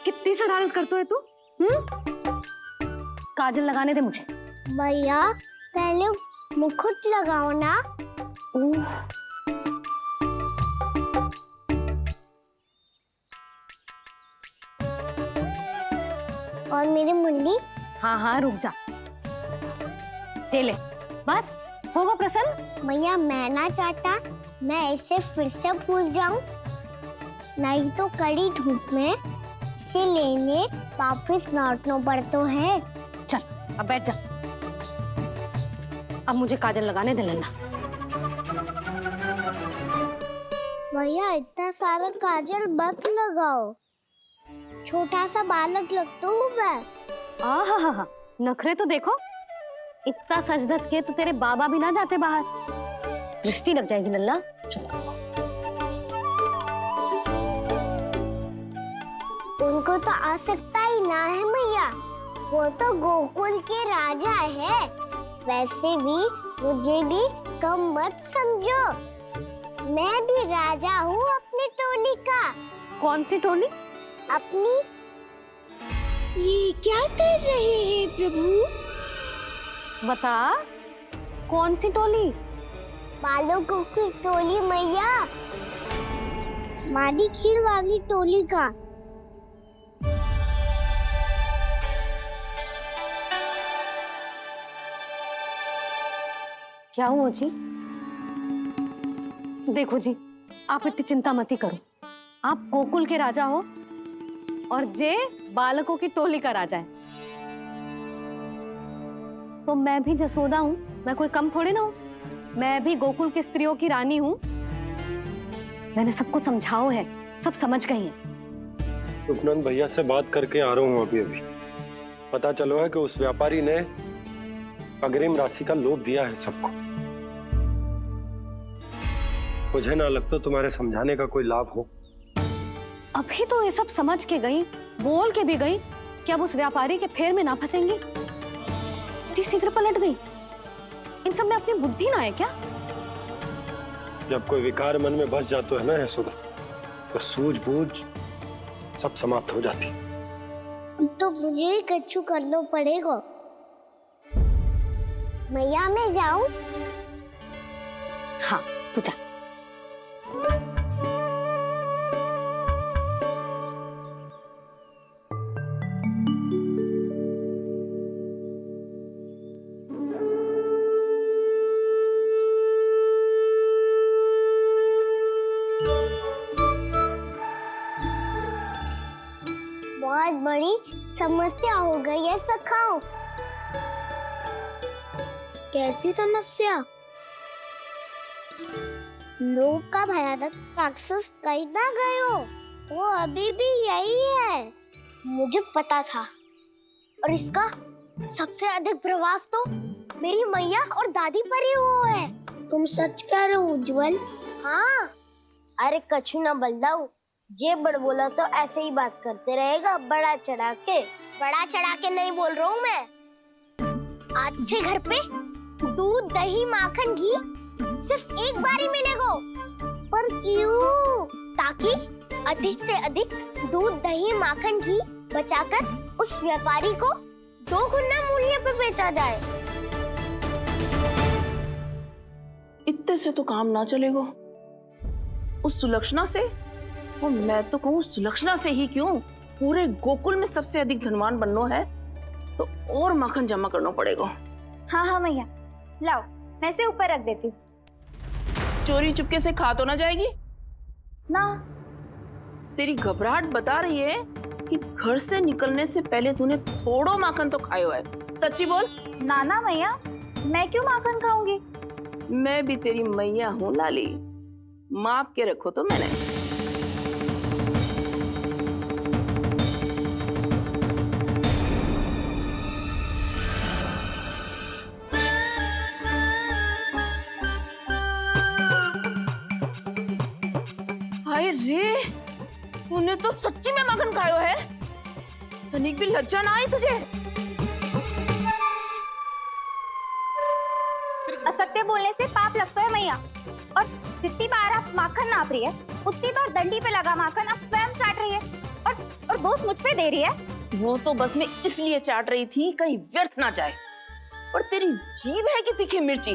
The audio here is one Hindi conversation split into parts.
कितनी शरारत करते है तू? काजल लगाने दे मुझे। भैया पहले मुकुट लगाओ ना। और मेरी मुन्नी। हाँ हाँ रुक जा। ले बस होगा प्रसन्न। भैया मैं ना चाहता मैं इसे फिर से भूल जाऊं, नहीं तो कड़ी धूप में इसे लेने वापस लौटना पड़ता है। चल अब बैठ जा। अब मुझे काजल लगाने दे लेना। भैया इतना सारा काजल मत लगाओ, छोटा सा बालक लगता हूँ मैं। आहा, नखरे तो देखो। इतना सज धज के तो तेरे बाबा भी ना जाते बाहर, दृष्टि लग जाएगी नल्ला। उनको तो आ सकता ही ना है भैया, वो तो गोकुल के राजा है। वैसे भी मुझे भी कम मत समझो, मैं भी राजा हूँ अपनी टोली का। कौन सी टोली? अपनी। ये क्या कर रहे हैं प्रभु? बता, कौन सी टोली? बालकों की टोली मैया, मारी खीर वाली टोली का। क्या हुआ जी? देखो जी, आप इतनी चिंता मत ही करो। आप गोकुल के राजा हो और जे बालकों की टोली का राजा है। तो मैं भी जसोदा हूँ, मैं कोई कम थोड़े ना हूँ। मैं भी गोकुल की स्त्रियों की रानी हूँ। मैंने सबको समझाओ है, सब समझ गई हैं। उपनंद भैया से बात करके आ रहा हूँ अभी। पता चलो है कि उस व्यापारी ने अग्रिम राशि का लोभ दिया है सबको। मुझे ना लगता तुम्हारे समझाने का कोई लाभ हो। अभी तो ये सब समझ के गई, बोल के भी गई कि अब उस व्यापारी के फेर में ना फंसेंगी। इतनी शीघ्र पलट गई। इन सब में अपनी बुद्धि ना है क्या? जब कोई विकार मन में बस जाता है ना यशोदा, तो सूझबूझ सब समाप्त हो जाती। तो मुझे ही कच्चू करना पड़ेगा। मैया मैं जाऊं? हाँ तू जा। बहुत बड़ी समस्या हो गई है सखाओ। कैसी समस्या? लोभ का भयानक राक्षस कहीं ना गयो, वो अभी भी यही है। मुझे पता था, और इसका सबसे अधिक प्रभाव तो मेरी मैया और दादी पर ही हुआ है। तुम सच कह रहे हो उज्जवल? हाँ। अरे कछु ना बलदाऊ, जे बड़ बोला तो ऐसे ही बात करते रहेगा बड़ा चढ़ा के। बड़ा चढ़ा के नहीं बोल रहा हूँ मैं। आज से घर पे दूध दही माखन घी सिर्फ एक बार ही मिलेगा। पर क्यों? ताकि अधिक से अधिक दूध दही माखन घी बचाकर उस व्यापारी को 2 गुना मूल्य पे बेचा जाए। इतने से तो काम ना चलेगा। उस सुलक्षणा से, और मैं तो कहूँ सुलक्षणा से ही क्यों, पूरे गोकुल में सबसे अधिक धनवान बनना है तो और माखन जमा करना पड़ेगा। हाँ हाँ मैया, लाओ मैं इसे ऊपर रख देती हूँ। चोरी चुपके से खा तो ना जाएगी ना? तेरी घबराहट बता रही है कि घर से निकलने से पहले तूने थोड़ो माखन तो खायो है। सच्ची बोल। ना ना मैया, मैं क्यों माखन खाऊंगी? मैं भी तेरी मैया हूँ लाली, माप के रखो तो मैंने। हाय रे, तूने तो सच्ची में माखन खायो है। तनिक भी लज्जा ना आई तुझे? असत्य बोलने से पाप लगता है मैया। और जितनी बार आप माखन नाप रही है उतनी बार डंडी पे लगा माखन आप स्वयं चाट रही है और दोस्त मुझ पे दे रही है। वो तो बस मैं इसलिए चाट रही थी कहीं व्यर्थ ना जाए। और तेरी जीभ है कि तीखी मिर्ची।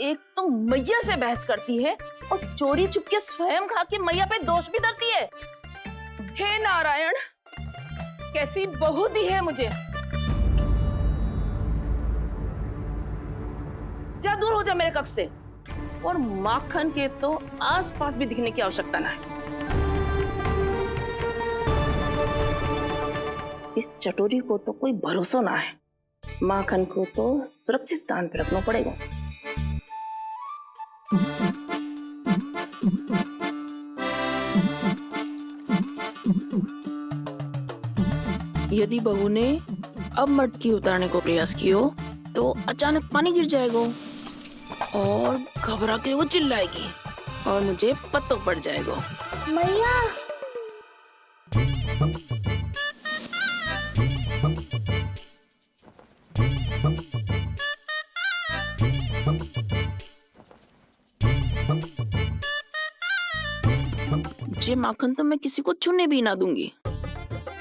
एक तो मैया से बहस करती है और चोरी चुपके स्वयं खा के मैया पे दोष भी धरती है। हे नारायण, कैसी बहू दी है मुझे। जा दूर हो जा मेरे कक्ष से। और माखन के तो आसपास भी दिखने की आवश्यकता ना है। इस चटोरी को तो कोई भरोसा ना है। माखन को तो सुरक्षित स्थान पर रखना पड़ेगा। यदि बहू ने अब मटकी उतारने को प्रयास किया तो अचानक पानी गिर जाएगा और घबरा के वो चिल्लाएगी और मुझे पता पड़ जाएगा। मैया ये माखन तो मैं किसी को छूने भी ना दूंगी,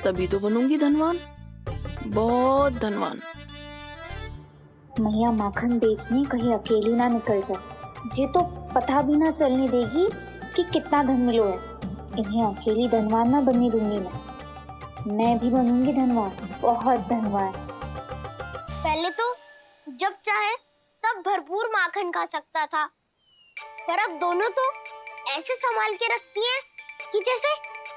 तभी तो बनूंगी धनवान, बहुत धनवान। मैया माखन बेचने कहीं अकेली ना निकल जाए। ये तो पता भी ना चलने देगी कि कितना धन मिलो है। इन्हें अकेली धनवान ना बनने दूंगी मैं भी बनूंगी धनवान, बहुत धनवान। पहले तो जब चाहे तब भरपूर माखन खा सकता था, पर अब दोनों तो ऐसे संभाल के रखती हैं कि जैसे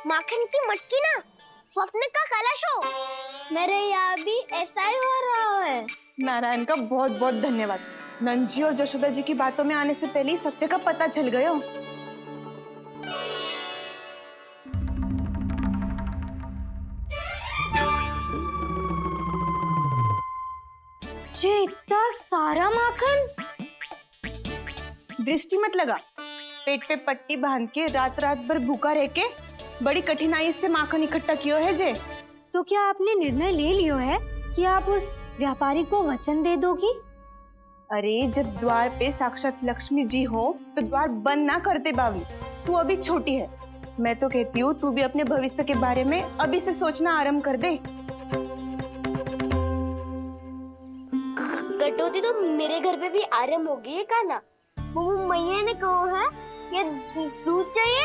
माखन की मटकी ना स्वप्न का कलश हो। मेरे यहाँ भी ऐसा ही हो रहा है। नारायण का बहुत बहुत धन्यवाद। नंजी और जशोदा जी की बातों में आने से पहले ही सत्य का पता चल गया। ये इतना सारा माखन। दृष्टि मत लगा। पेट पे पट्टी बांध के रात रात भर भूखा रह के बड़ी कठिनाई से माखन इकट्ठा किया है जे। तो क्या आपने निर्णय ले लियो है कि आप उस व्यापारी को वचन दे दोगी? अरे जब द्वार पे साक्षात लक्ष्मी जी हो तो द्वार बंद ना करते बावली। तू अभी छोटी है। मैं तो कहती हूँ तू भी अपने भविष्य के बारे में अभी से सोचना आरंभ कर दे। कटौती तो मेरे घर पे भी आरंभ हो गई है का ना। वो मैया ने कहा है ये दूध चाहिए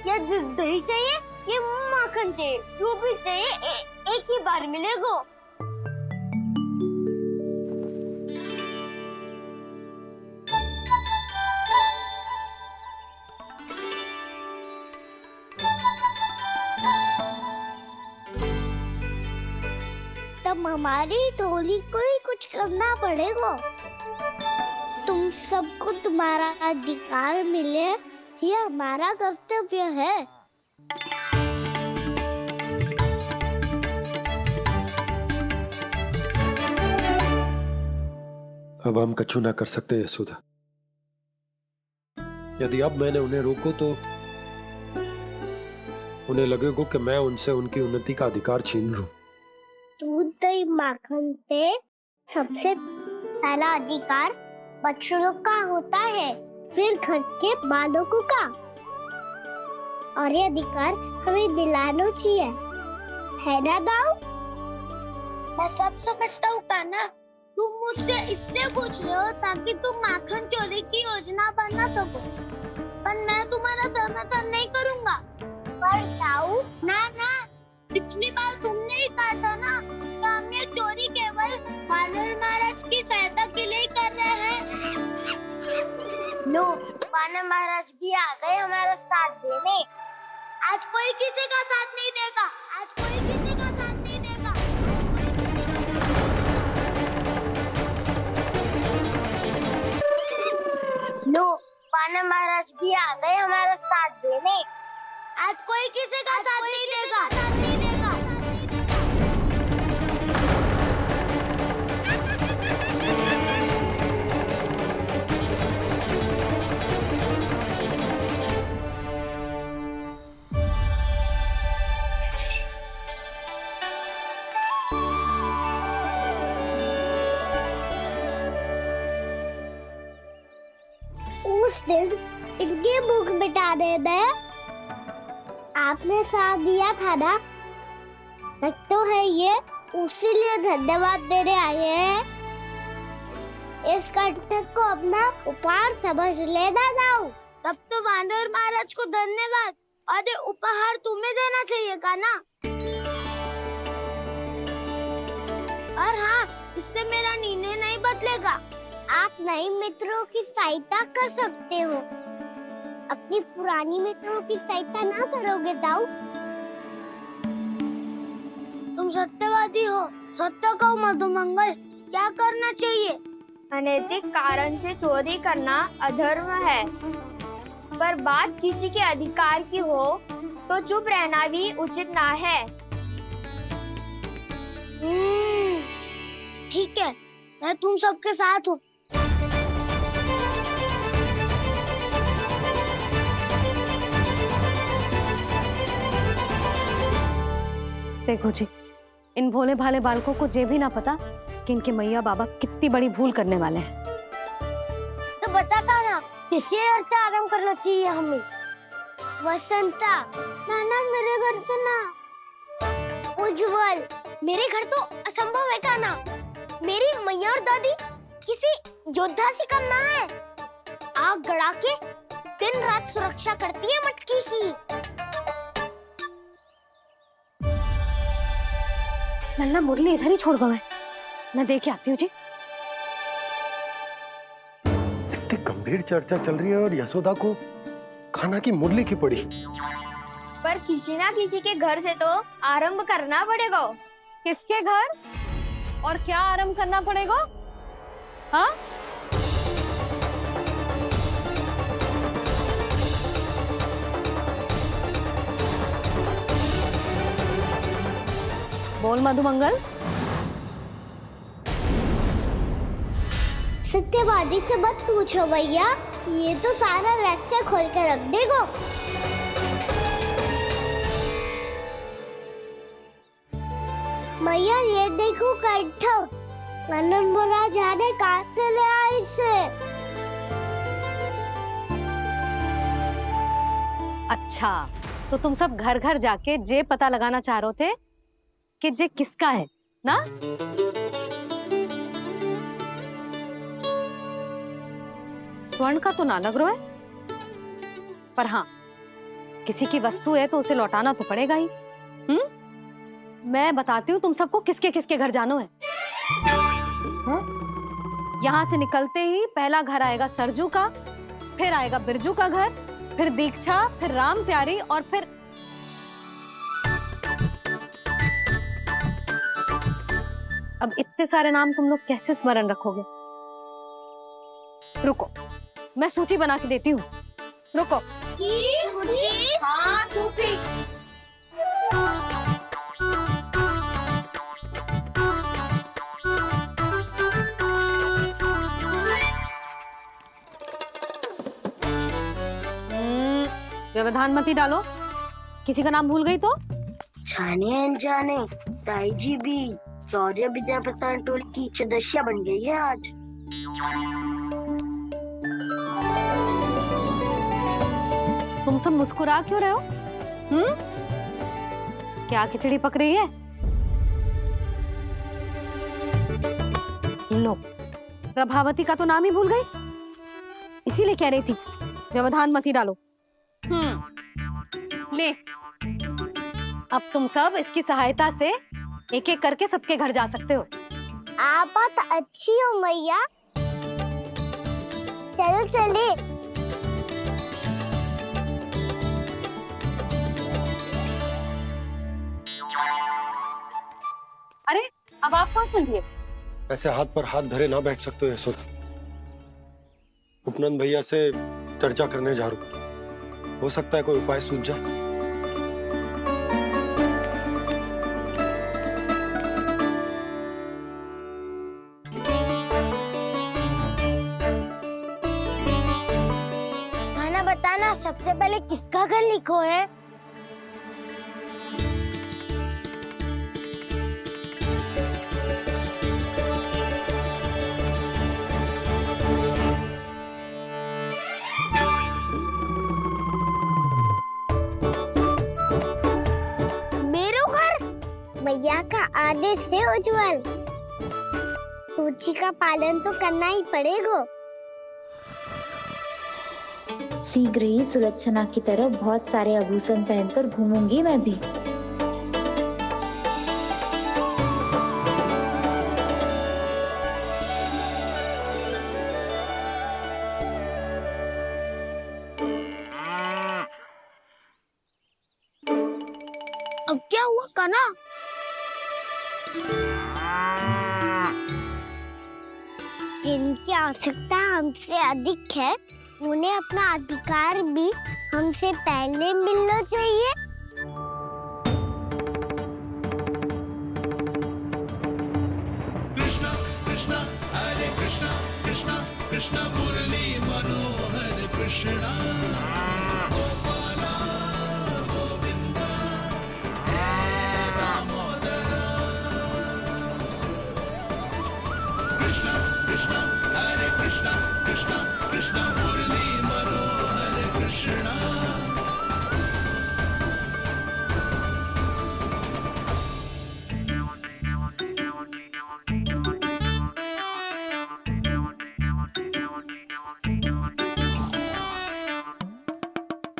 या दही चाहिए ये माखन चाहिए, जो भी चाहिए एक ही बार मिलेगा। तब हमारी टोली को ही कुछ करना पड़ेगा। तुम सबको तुम्हारा अधिकार मिले ये हमारा कर्तव्य है। अब हम कछु ना कर सकते यशोदा। यदि अब मैंने उन्हें रोको तो उन्हें लगेगा कि मैं उनसे उनकी उन्नति का अधिकार छीन लूं। दूध दही माखन पे सबसे पहला अधिकार बच्चों का होता है, फिर घर के बालकों का। और ये अधिकार हमें दिलाना चाहिए, है ना दाऊ? मैं सब समझता हूँ कान्हा। तुम मुझसे इसलिए पूछ रहे हो ताकि तुम माखन चोरी की योजना बना सको, पर मैं तुम्हारा समर्थन नहीं करूँगा। पर दाऊ ना, पिछली बार तुमने ही कहा था ना कि हम ये चोरी केवल वानर महाराज की सहायता के लिए कर रहे हैं। लो, वानर महाराज भी आ गए हमारा साथ देने। आज कोई किसी का साथ नहीं देगा। आज कोई किसी का साथ नहीं देगा। लो, वानर महाराज भी आ गए हमारा साथ देने। आज कोई किसी का साथ नहीं देगा। उस दिन इनकी बुक मिटाने में आपने साथ दिया था ना, तो है ये उसी लिए धन्यवाद देने आए हैं। इस कंटक को अपना उपहार समझ लेना जाओ। तब तो वानर महाराज को धन्यवाद और उपहार तुम्हें देना चाहिए का ना। और हाँ, इससे मेरा निर्णय नहीं बदलेगा। आप नए मित्रों की सहायता कर सकते हो, अपनी पुरानी मित्रों की सहायता ना करोगे ताऊ। तुम सत्यवादी हो, सत्य कहो मधुमंगल, क्या करना चाहिए? अनैतिक कारण से चोरी करना अधर्म है, पर बात किसी के अधिकार की हो तो चुप रहना भी उचित ना है। ठीक है, मैं तुम सबके साथ हूँ। देखो जी, इन भोले भाले बालकों को ये भी ना पता कि इनके मैया बाबा कितनी बड़ी भूल करने वाले हैं। तो बताता ना, किसी घर से आराम करना चाहिए हमें। वसंता, ना मेरे घर से ना। उज्जवल, मेरे घर तो असंभव है का ना। मेरी मैया और दादी किसी योद्धा से कम ना है। आग गड़ा के दिन रात सुरक्षा करती है मटकी की। नन्ना मुरली इधर ही छोड़ गए, मैं देख के आती हूँ जी। इतनी गंभीर चर्चा चल रही है और यशोदा को खाना की मुरली की पड़ी। पर किसी ना किसी के घर से तो आरंभ करना पड़ेगा। किसके घर और क्या आरंभ करना पड़ेगा? हाँ, बोल मधुमंगल। सत्यवादी से मत पूछो भैया, ये तो सारा रहस्य खोल के रख देगा। भैया ये देखो कंठक, नंदन बोला जाने कहाँ से ले आए इसे। अच्छा, तो तुम सब घर घर जाके जे पता लगाना चाह रहे थे कि जे किसका है ना? स्वर्ण का तो ना लग रहा है, पर हाँ, किसी की वस्तु है तो उसे लौटाना तो पड़ेगा ही। मैं बताती हूँ तुम सबको किसके किसके घर जाना है। यहाँ से निकलते ही पहला घर आएगा सरजू का, फिर आएगा बिरजू का घर, फिर दीक्षा, फिर राम प्यारी और फिर अब इतने सारे नाम तुम लोग कैसे स्मरण रखोगे? रुको, मैं सूची बना के देती हूँ। रुको। हाँ, व्यवधान मत ही डालो, किसी का नाम भूल गई तो? जाने अनजाने ताई जी भी शौर्य विद्या प्रसारण टोली की सदस्य बन गई है आज। तुम सब मुस्कुरा क्यों रहे हो? क्या खिचड़ी पक रही है? लो, प्रभावती का तो नाम ही भूल गई, इसीलिए कह रही थी व्यवधान मत ही डालो। ले, अब तुम सब इसकी सहायता से एक एक करके सबके घर जा सकते हो। आप बात अच्छी हो मैया, चलो चले। अरे, अब आप कहाँ चल दिए? ऐसे हाथ पर हाथ धरे ना बैठ सकते हो यशोदा। उपनंद भैया से चर्चा करने जा रहा हूं, हो सकता है कोई उपाय सूझ जाए। खाना बताना, सबसे पहले किसका घर लिखो है? मैया का आदेश है उज्जवल। सूची का पालन तो करना ही पड़ेगा। शीघ्र ही सुलक्षणा की तरह बहुत सारे आभूषण पहनकर घूमूंगी मैं भी। अब क्या हुआ काना? जिनकी आवश्यकता हमसे अधिक है उन्हें अपना अधिकार भी हमसे पहले मिलना चाहिए। कृष्णा कृष्णा हरे कृष्णा कृष्णा कृष्णा मुरली मनोहर कृष्णा गोपाला गोविंदा हे दामोदरा। कृष्णा कृष्णा हरे कृष्णा कृष्णा कृष्णा मुरली मनोहर कृष्णा।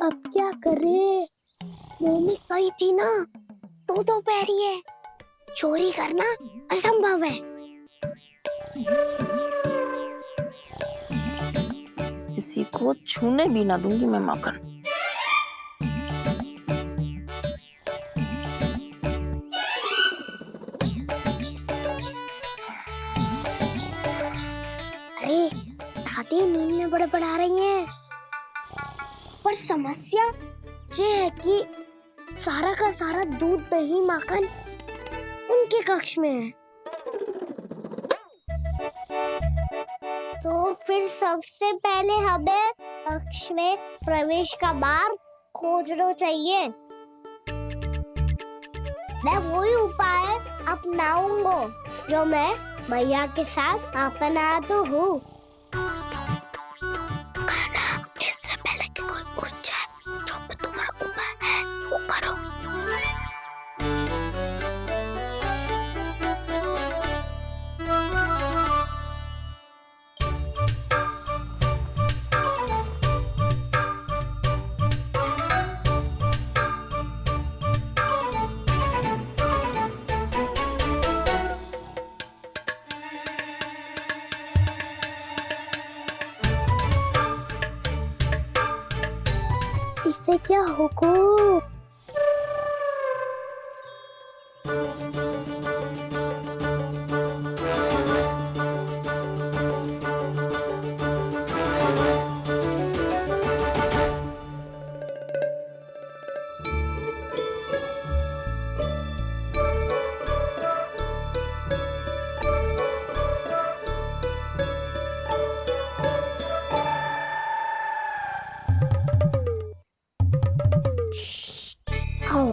अब क्या करे? मैंने कही थी ना, तो पैरी है, चोरी करना असंभव है। किसी को छूने भी ना दूंगी मैं माखन। अरे दादी नींद में बड़बड़ा रही हैं। पर समस्या ये है कि सारा का सारा दूध दही माखन उनके कक्ष में है। तो फिर सबसे पहले हमें कक्ष में प्रवेश का मार्ग खोजना चाहिए। मैं वही उपाय अपनाऊंगा जो मैं मैया के साथ अपना तो हूँ। इससे पहले कि कोई पूछ जाए, जो भी तुम्हारा उपाय है वो करो। इससे क्या होगा? आओ।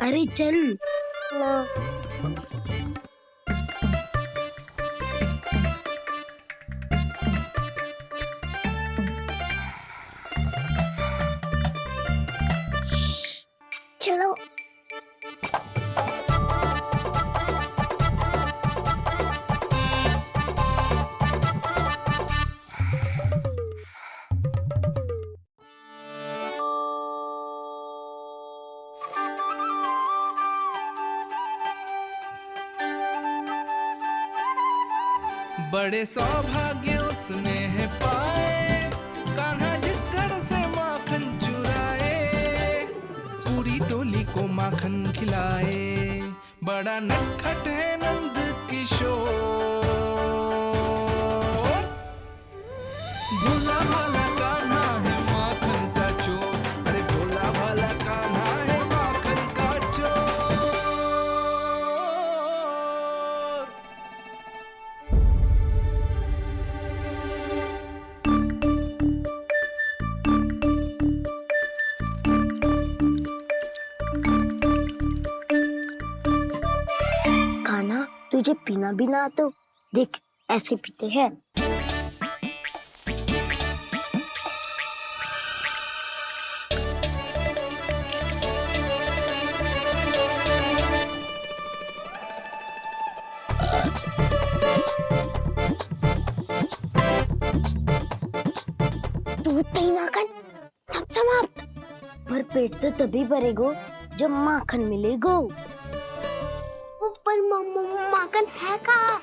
अरे चल। चलो। बड़े सौभाग्य उसने है पाए, कान्हा जिस घर से माखन चुराए, पूरी टोली को माखन खिलाए। बड़ा नटखट है नंद किशोर, भोला भाला कान्हा है माखन का चोर। अरे भोला भाला कान्हा है माखन का चोर। कान्हा तुझे पीना भी ना तो देख ऐसे पीते हैं। छूटते ही माखन सब समाप्त। पर पेट तो तभी भरेगो जब माखन मिलेगो। पर माखन है कहाँ?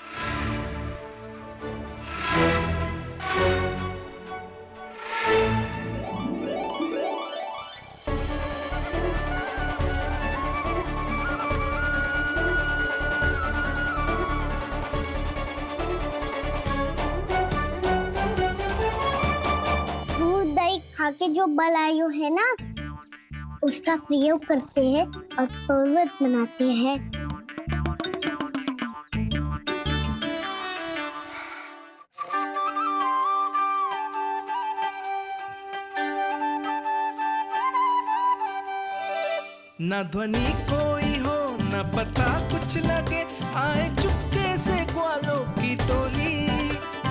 दूध दही खा के जो बलायु है ना, उसका प्रयोग करते हैं और पर्वत बनाते हैं। न ध्वनि कोई हो न पता कुछ लगे, आए चुपके से ग्वालों की टोली।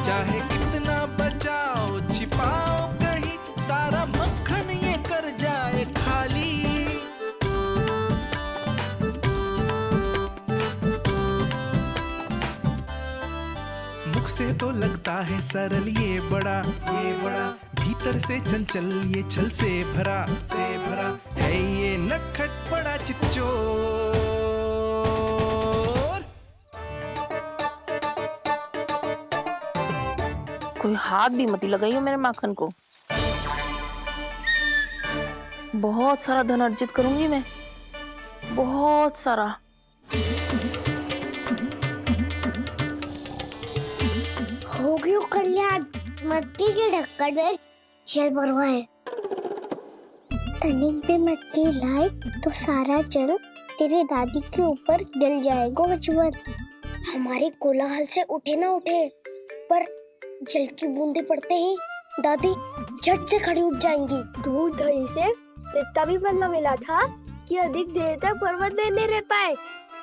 चाहे कितना बचाओ छिपाओ कहीं, सारा मक्खन ये कर जाए खाली। मुख से तो लगता है सरल ये बड़ा भीतर से चंचल ये छल से भरा है ये नटखट बड़ा चिकचोर। कोई हाथ भी मत लगाइयो मेरे माखन को। बहुत सारा धन अर्जित करूंगी मैं, बहुत सारा। हो गयो कल्याण, मट्टी के ढक्कन में जल भरवा है। टर्निंग पे मट्टी लाए तो सारा जल तेरे दादी के ऊपर गिर जाएगा बचवन। हमारे कोलाहल से उठे ना उठे, पर जल की बूंदे पड़ते ही दादी झट से खड़ी उठ जाएंगी। दूध दही से इतना भी बदला मिला था कि अधिक देर तक पर्वत में नहीं रह पाए।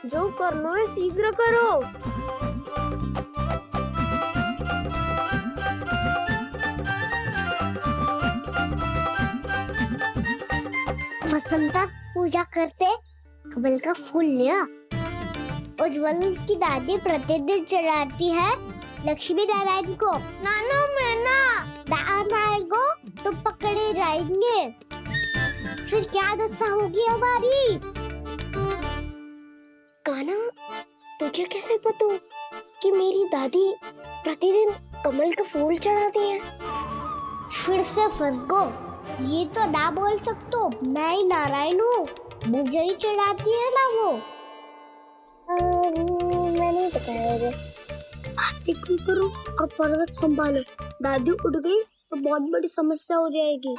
जो करना है शीघ्र करो। वसंता पूजा करते कमल का फूल लिया। उज्जवल की दादी प्रतिदिन चढ़ाती है लक्ष्मी नारायण को। नानो मैं ना दान आएगो तो पकड़े जाएंगे। फिर क्या दशा होगी हमारी? कान्हा, तुझे कैसे पता कि मेरी दादी प्रतिदिन कमल का फूल चढ़ाती है? फिर से फंस गो। ये तो ना बोल सकतो, मैं ही नारायण हूँ, मुझे ही चढ़ाती है ना वो। मैं नहीं बताया। बातें क्यों करो और पर्वत संभालो। दादी उठ गई तो बहुत बड़ी समस्या हो जाएगी।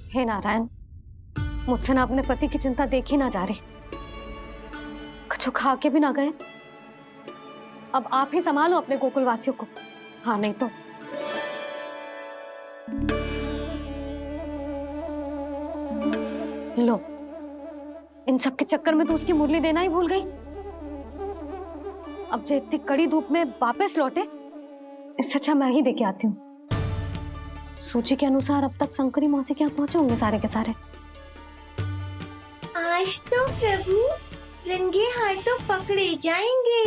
हे नारायण, मुझसे ना अपने पति की चिंता देखी ना जा रही। कुछ खा के भी ना गए। अब आप ही संभालो अपने गोकुलवासियों को। हाँ, नहीं तो लो, इन सब के चक्कर में तो उसकी मुरली देना ही भूल गई। अब जो इतनी कड़ी धूप में वापस लौटे, इससे अच्छा मैं ही देके आती हूँ। सूची के अनुसार अब तक शंकरी मौसी के यहाँ पहुंचे होंगे सारे के सारे। आज तो प्रभु रंगे हाथों पकड़े जाएंगे।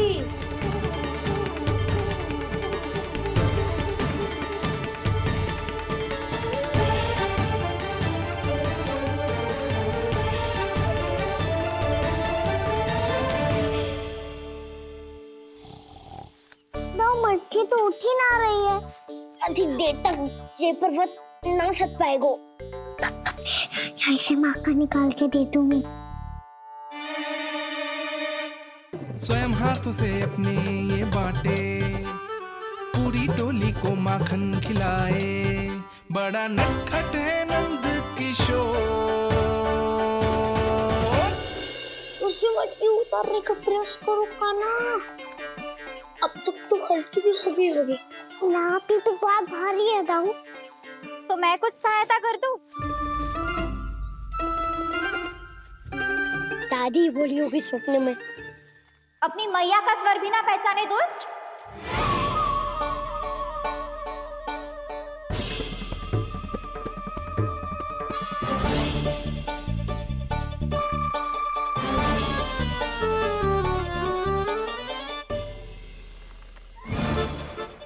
9 मटकी तो उठ ही ना रही है। अधिक देर तक ये पर्वत ना सक पाएगो। यहाँ से माखन निकाल के दे दूंगी। स्वयं हाथों से अपने ये बांटे, पूरी टोली को माखन खिलाए। बड़ा नटखट है नंद किशोर। पट्टी उतारने का प्रयास करो काना। अब तक तो हल्की भी होगी ना, भी तो बहुत भारी है दाऊ। तो मैं कुछ सहायता कर दूं? दादी बोली होगी सपने में। अपनी मैया का स्वर भी ना पहचाने दुष्ट।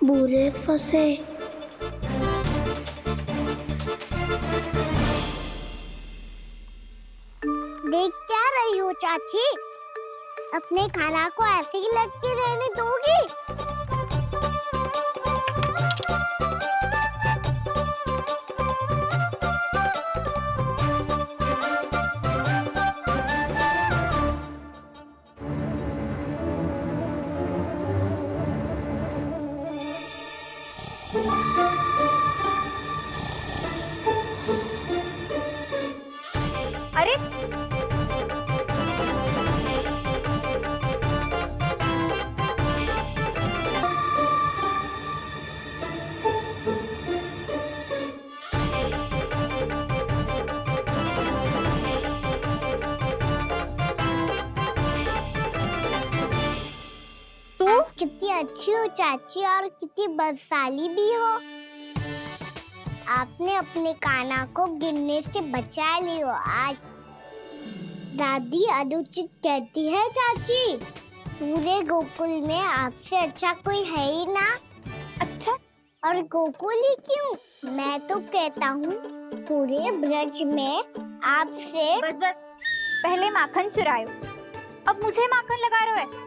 बुरे फंसे। देख क्या रही हो चाची? अपने खाना को ऐसे ही लटके रहने दोगी? अरे कितनी अच्छी हो चाची और कितनी बदसाली भी हो। आपने अपने काना को गिरने से बचा ली हो आज। दादी अनुचित कहती है चाची, पूरे गोकुल में आपसे अच्छा कोई है ही ना। अच्छा, और गोकुल ही क्यों, मैं तो कहता हूँ पूरे ब्रज में आपसे। बस बस, पहले माखन चुरायो, अब मुझे माखन लगा रहे हो।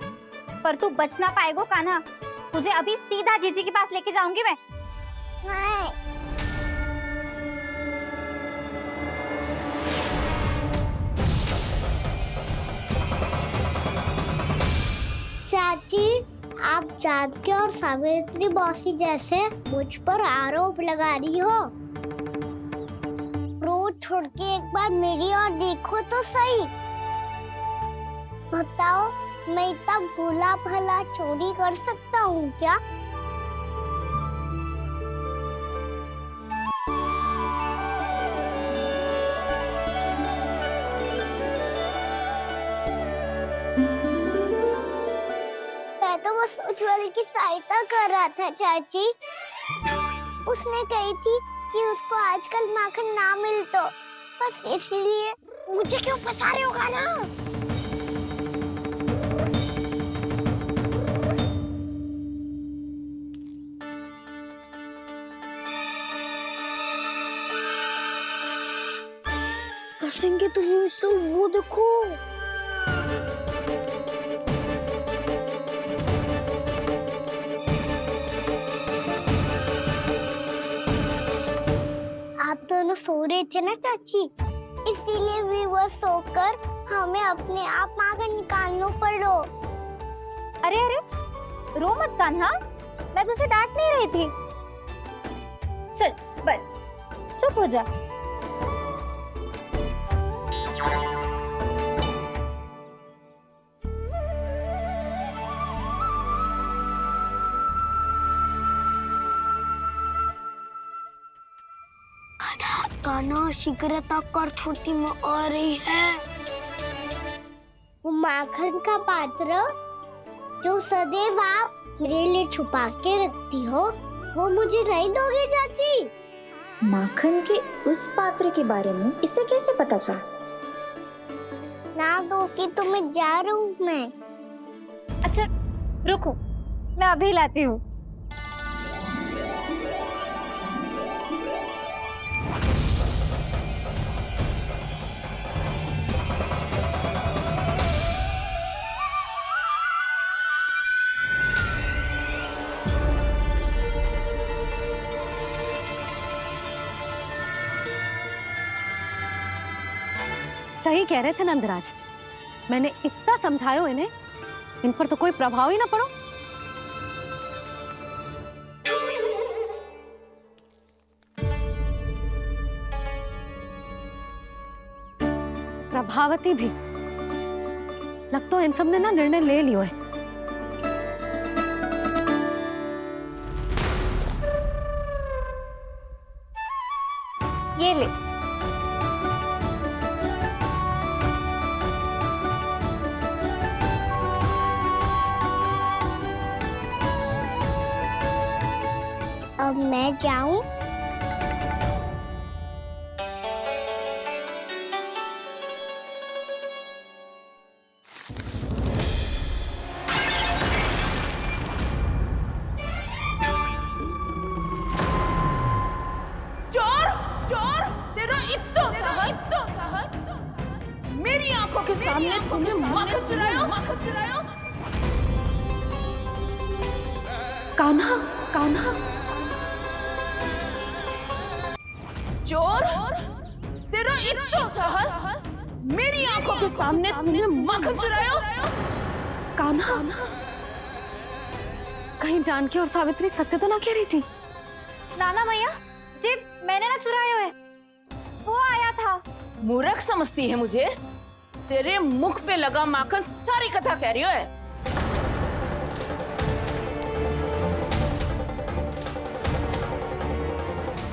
पर तू बच ना पाएगो कान्हा, तुझे अभी सीधा जीजी के पास लेके जाऊंगी मैं। नहीं। चाची, आप जानकी और सावित्री मौसी जैसे मुझ पर आरोप लगा रही हो। रोज छोड़ के एक बार मेरी ओर देखो तो सही। बताओ, मैं इतना भोला भला चोरी कर सकता हूँ क्या? मैं तो बस उज्जवल की सहायता कर रहा था चाची। उसने कही थी कि उसको आजकल माखन ना मिल तो बस इसलिए। मुझे क्यों फंसा रहे हो ना? फंसेंगे तो मुझसे, वो देखो। आप दोनों सो रहे थे ना चाची, इसीलिए विवश सोकर हमें अपने आप माखन निकालना पड़ो। अरे अरे, रो मत कान्हा, मैं तुझे डांट नहीं रही थी। चल बस चुप हो जा। कान्हा शीघ्रता कर, छोटी में आ रही है। वो माखन का पात्र जो सदैव आप मेरे लिए छुपा के रखती हो, वो मुझे नहीं दोगे चाची? माखन के उस पात्र के बारे में इसे कैसे पता चला? ना दोगे तो मैं जा रहा हूँ मैं। अच्छा रुको, मैं अभी लाती हूँ। सही कह रहे थे नंदराज, मैंने इतना समझायो इन्हें, इन पर तो कोई प्रभाव ही ना पड़ो। प्रभावती भी लगता है इन सब ने ना निर्णय ले लियो है। ये ले। अब मैं जाऊं? चोर चोर, तेरा इत्तो साहस मेरी आंखों के सामने तुमने माखन चुरायो। कान्हा कान्हा, चोर, तेरा इत्तो साहस मेरी आंखों के सामने तुमने माखन चुरायो। कान्हा, कहीं जानकी और सावित्री सत्य तो ना कह रही थी? नाना मैया जी, मैंने ना चुराया है, वो आया था। मूर्ख समझती है मुझे? तेरे मुख पे लगा माखन सारी कथा कह रही है।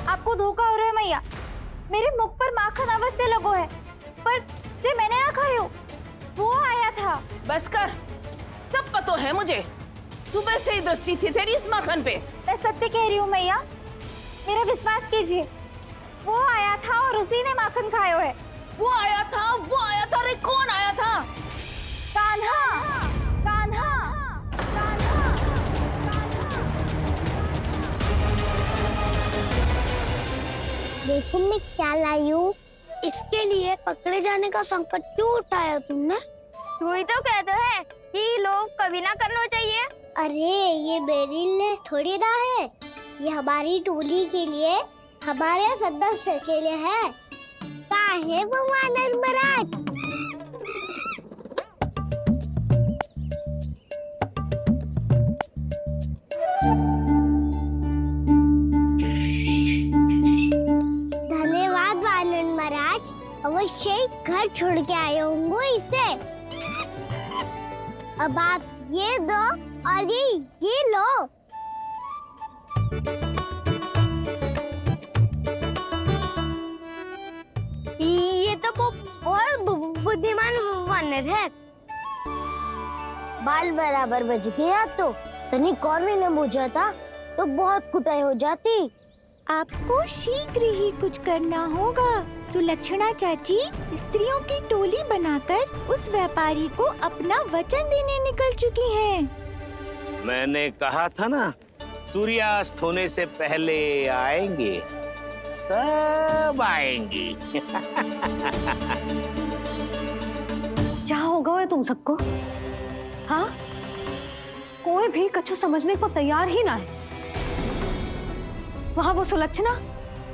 आपको धोखा हो रहा है मैया, मेरे मुख पर माखन अवश्य लगो है, पर जे मैंने ना खायो, वो आया था। बस कर, सब पतो है मुझे। सुबह से ही दृष्टि थी तेरी इस माखन पे। मैं सत्य कह रही हूँ मैया, मेरा विश्वास कीजिए, वो आया था और उसी ने माखन खायो है। वो आया था। अरे कौन आया था? कान्हा, कान्हा, कान्हा। देखो मैं क्या लाई हूँ। इसके लिए पकड़े जाने का संकट क्यों उठाया तुमने? तू ही तो कहता है कि लोग कभी ना करना चाहिए। अरे ये मेरे लिए थोड़ी ना है, ये हमारी टोली के लिए, हमारे सदस्य के लिए है। काहे वो वानर महाराज? धन्यवाद वानर महाराज, अवश्य ही घर छोड़ के आए होंगे इसे। अब आप ये दो और ये लो। ये तो बहुत बुद्धिमान वानर है। बाल बराबर बज गया तो तनिक और मैंने बुझा था तो बहुत कुटाई हो जाती। आपको शीघ्र ही कुछ करना होगा। सुलक्षणा चाची स्त्रियों की टोली बनाकर उस व्यापारी को अपना वचन देने निकल चुकी हैं। मैंने कहा था ना, सूर्यास्त होने से पहले आएंगे, सब आएंगी। क्या होगा है तुम सबको? हाँ, कोई भी कछु समझने को तैयार ही ना है। वहां वो सुलक्षणा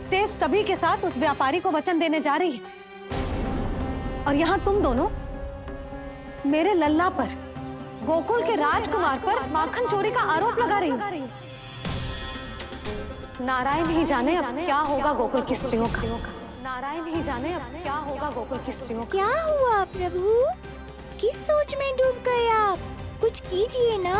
से सभी के साथ उस व्यापारी को वचन देने जा रही है, और यहाँ तुम दोनों मेरे लल्ला पर, गोकुल के राजकुमार पर माखन चोरी का आरोप लगा रही हो। नारायण ही जाने अब क्या होगा गोकुल की स्त्रियों का। नारायण ही जाने अब क्या होगा गोकुल की स्त्रियों का। क्या हुआ प्रभु? किस सोच में डूब गए आप? कुछ कीजिए ना।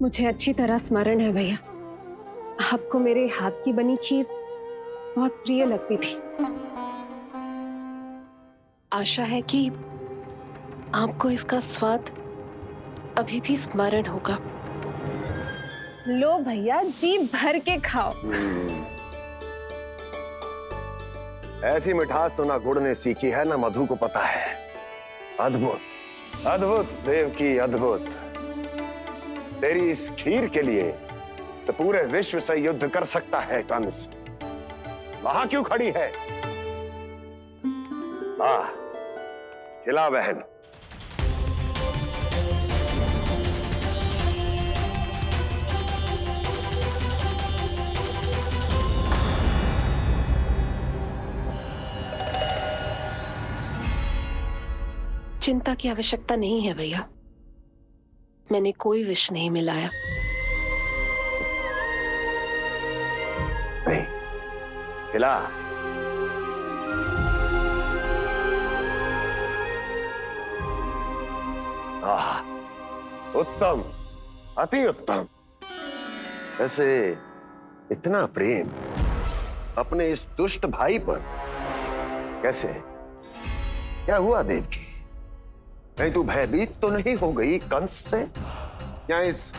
मुझे अच्छी तरह स्मरण है भैया, आपको मेरे हाथ की बनी खीर बहुत प्रिय लगती थी। आशा है कि आपको इसका स्वाद अभी भी स्मरण होगा। लो भैया, जी भर के खाओ। ऐसी मिठास तो ना गुड़ ने सीखी है ना मधु को पता है। अद्भुत अद्भुत देवकी, अद्भुत। तेरी इस खीर के लिए तो पूरे विश्व से युद्ध कर सकता है कंस। वहां क्यों खड़ी है? खिला बहन। चिंता की आवश्यकता नहीं है भैया, मैंने कोई विष नहीं मिलाया। नहीं, खिला। आह, उत्तम, अति उत्तम। वैसे इतना प्रेम अपने इस दुष्ट भाई पर कैसे? क्या हुआ देवकी? कहीं तू भयभीत तो नहीं हो गई कंस से? या इस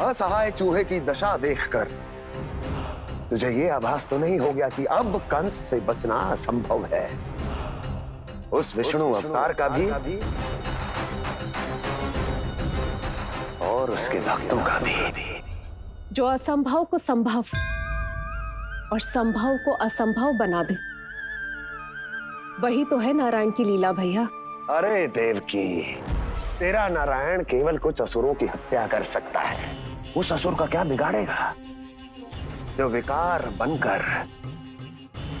असहाय चूहे की दशा देखकर तुझे ये आभास तो नहीं हो गया कि अब कंस से बचना असंभव है? उस विष्णु अवतार का भी और उसके भक्तों का भी। जो असंभव को संभव और संभव को असंभव बना दे, वही तो है नारायण की लीला भैया। अरे देवकी, तेरा नारायण केवल कुछ असुरों की हत्या कर सकता है। उस असुर का क्या बिगाड़ेगा जो विकार बनकर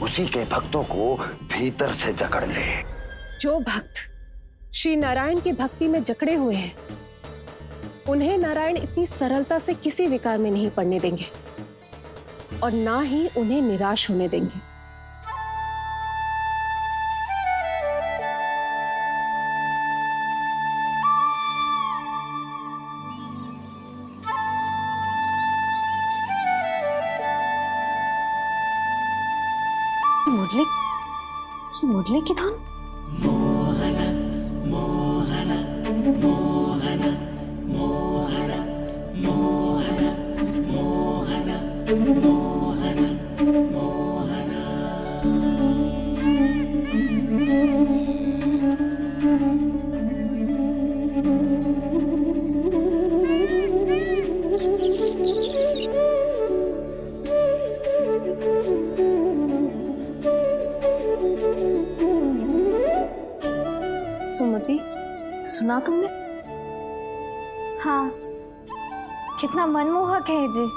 उसी के भक्तों को भीतर से जकड़ ले। जो भक्त श्री नारायण की भक्ति में जकड़े हुए हैं, उन्हें नारायण इतनी सरलता से किसी विकार में नहीं पड़ने देंगे और ना ही उन्हें निराश होने देंगे। मुरली की धुन। सुमति, सुना तुमने? हाँ, कितना मनमोहक है जी।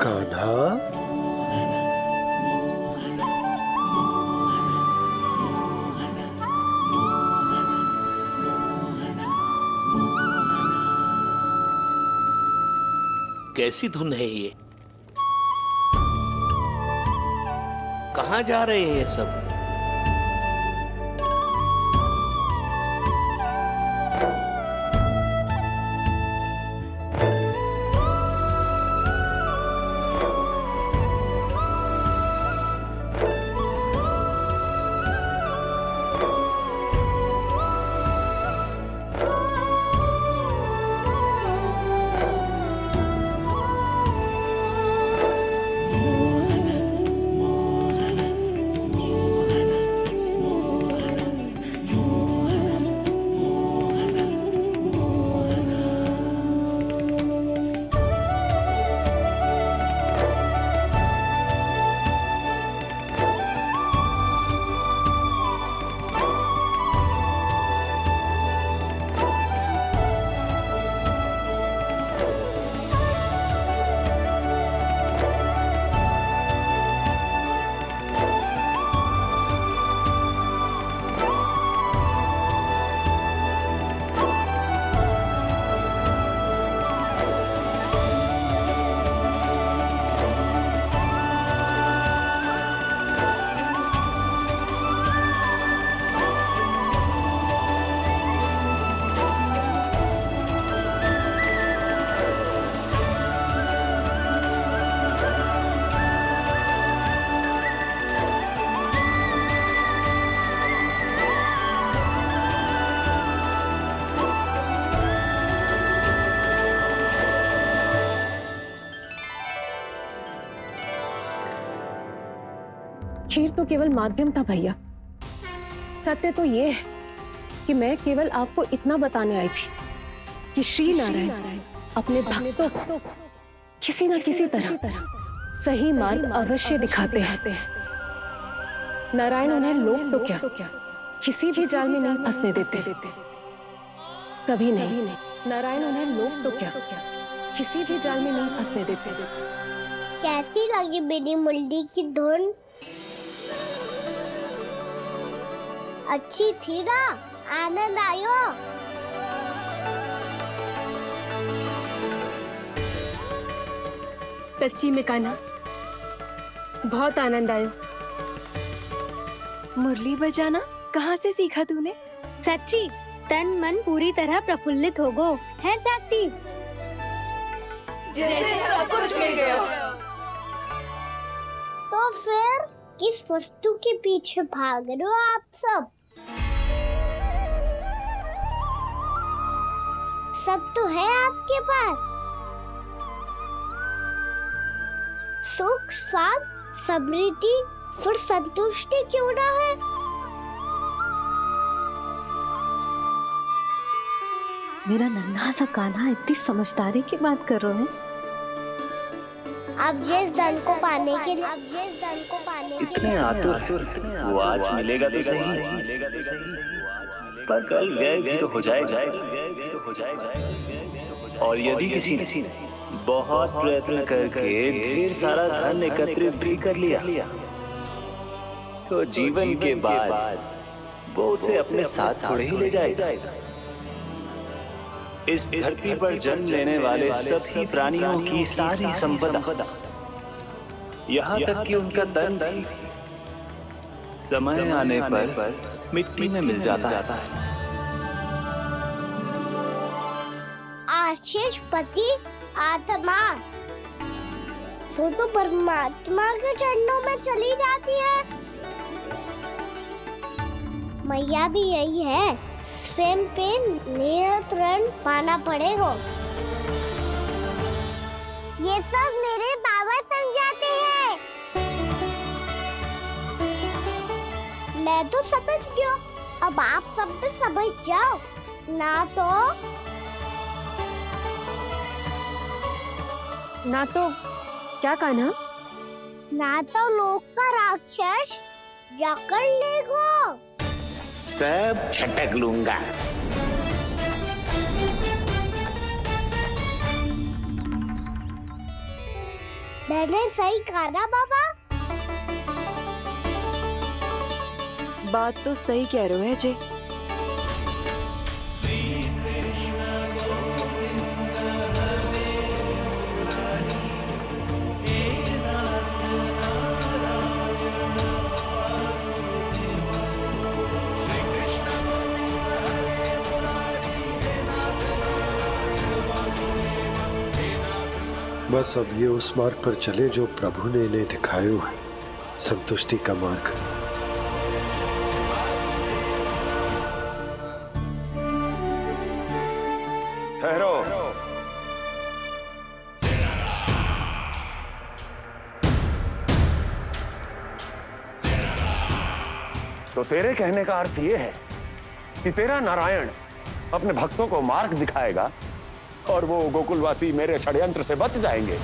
कान्हा, कैसी धुन है ये? कहाँ जा रहे हैं ये सब? खीर तो केवल माध्यम था भैया। सत्य तो ये है कि मैं केवल आपको इतना बताने आई थी कि श्री नारायण अपने भक्तों को किसी न किसी तरह सही मार्ग अवश्य दिखाते हैं। नारायण उन्हें लोग तो क्या किसी भी जाल में नहीं फंसने देते, कभी नहीं। नारायण उन्हें लोग तो क्या किसी भी जाल में नहीं फंसने देते। कैसी लगी मेरी मुरली की धुन? अच्छी थी ना? आनंद आयो। सच्ची में कान्हा, बहुत आनंद आयो। मुरली बजाना कहाँ से सीखा तूने? सच्ची तन मन पूरी तरह प्रफुल्लित हो गो है चाची। जैसे सब कुछ मिल गया। तो फिर किस वस्तु के पीछे भाग रहे हो आप सब? सब तो है आपके पास। सुख, स्वाद, समृद्धि, फिर संतुष्टि क्यों ना है? मेरा नन्हा सा कान्हा इतनी समझदारी की बात कर रहे हैं। अब जिस धन को पाने के लिए इतने आतुर वो आज मिलेगा तो सही, पर कल व्यय भी तो हो जाएगा। और यदि किसी ने बहुत प्रयत्न करके ढेर सारा धन एकत्रित भी कर लिया, तो जीवन के बाद वो उसे अपने साथ थोड़े ही ले जाएगा। इस धरती पर जन्म लेने वाले सभी प्राणियों की सारी संपदा, यहाँ तक कि उनका तन भी समय आने पर मिट्टी में मिल जाता है। आशीष पति आत्मा वो तो परमात्मा के चरणों में चली जाती है। मैया भी यही है, स्वयं पे नियंत्रण पाना पड़ेगा। ये सब मेरे बाबा समझाते हैं। मैं तो समझ गया, अब आप सब भी समझ जाओ ना तो क्या कान्हा? ना तो लोक का राक्षस जकड़ लेगो। सब झटक लूंगा। मैंने सही कहा ना बाबा? बात तो सही कह रहे हो अजय। बस अब ये उस मार्ग पर चले जो प्रभु ने इन्हें दिखायो है, संतुष्टि का मार्ग। ठहरो। तो तेरे कहने का अर्थ यह है कि तेरा नारायण अपने भक्तों को मार्ग दिखाएगा और वो गोकुलवासी मेरे षड्यंत्र से बच जाएंगे।